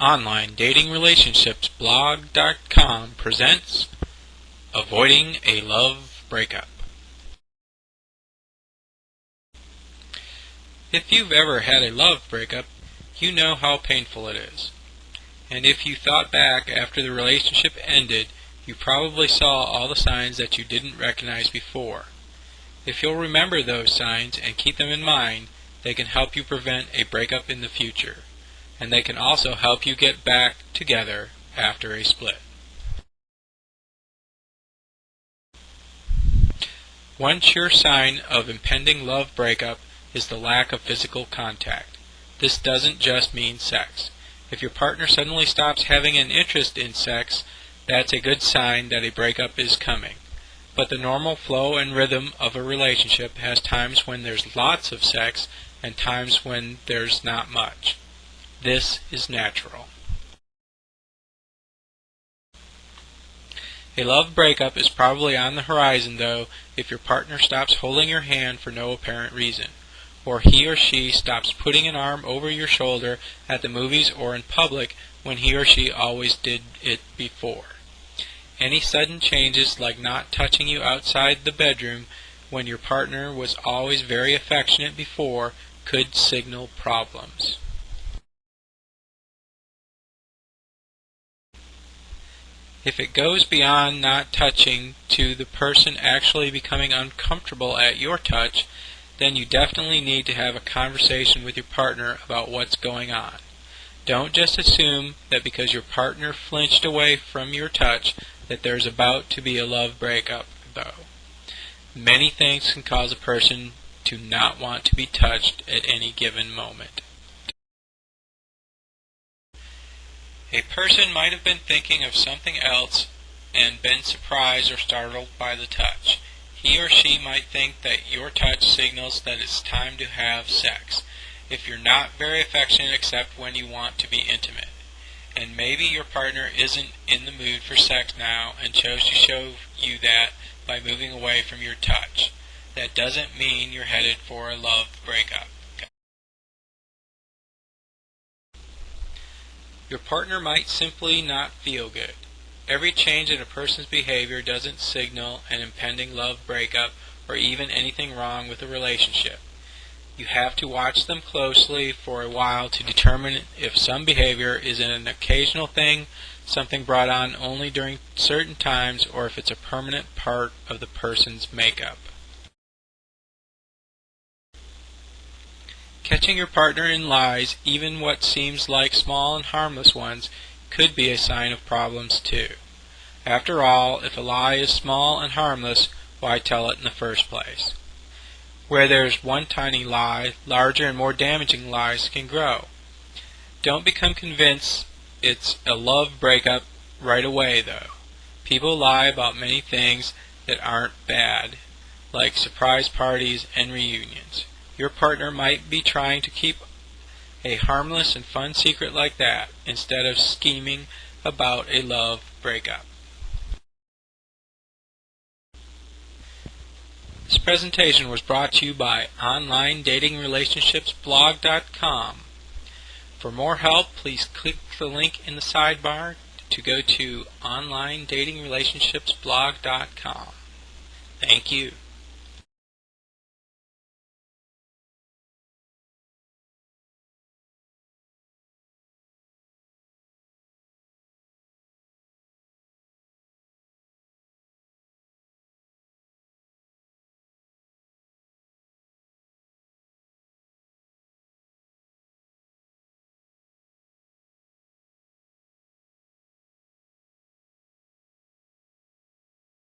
OnlineDatingRelationshipsBlog.com presents Avoiding a Love Breakup. If you've ever had a love breakup, you know how painful it is. And if you thought back after the relationship ended, you probably saw all the signs that you didn't recognize before. If you'll remember those signs and keep them in mind, they can help you prevent a breakup in the future. And they can also help you get back together after a split. One sure sign of impending love breakup is the lack of physical contact. This doesn't just mean sex. If your partner suddenly stops having an interest in sex, that's a good sign that a breakup is coming. But the normal flow and rhythm of a relationship has times when there's lots of sex and times when there's not much. This is natural. A love breakup is probably on the horizon, though, if your partner stops holding your hand for no apparent reason, or he or she stops putting an arm over your shoulder at the movies or in public when he or she always did it before. Any sudden changes, like not touching you outside the bedroom when your partner was always very affectionate before, could signal problems. If it goes beyond not touching to the person actually becoming uncomfortable at your touch, then you definitely need to have a conversation with your partner about what's going on. Don't just assume that because your partner flinched away from your touch that there's about to be a love breakup, though. Many things can cause a person to not want to be touched at any given moment. A person might have been thinking of something else and been surprised or startled by the touch. He or she might think that your touch signals that it's time to have sex, if you're not very affectionate except when you want to be intimate. And maybe your partner isn't in the mood for sex now and chose to show you that by moving away from your touch. That doesn't mean you're headed for a love breakup. Your partner might simply not feel good. Every change in a person's behavior doesn't signal an impending love breakup or even anything wrong with the relationship. You have to watch them closely for a while to determine if some behavior is an occasional thing, something brought on only during certain times, or if it's a permanent part of the person's makeup. Catching your partner in lies, even what seems like small and harmless ones, could be a sign of problems too. After all, if a lie is small and harmless, why tell it in the first place? Where there's one tiny lie, larger and more damaging lies can grow. Don't become convinced it's a love breakup right away, though. People lie about many things that aren't bad, like surprise parties and reunions. Your partner might be trying to keep a harmless and fun secret like that, instead of scheming about a love breakup. This presentation was brought to you by OnlineDatingRelationshipsBlog.com. For more help, please click the link in the sidebar to go to OnlineDatingRelationshipsBlog.com. Thank you.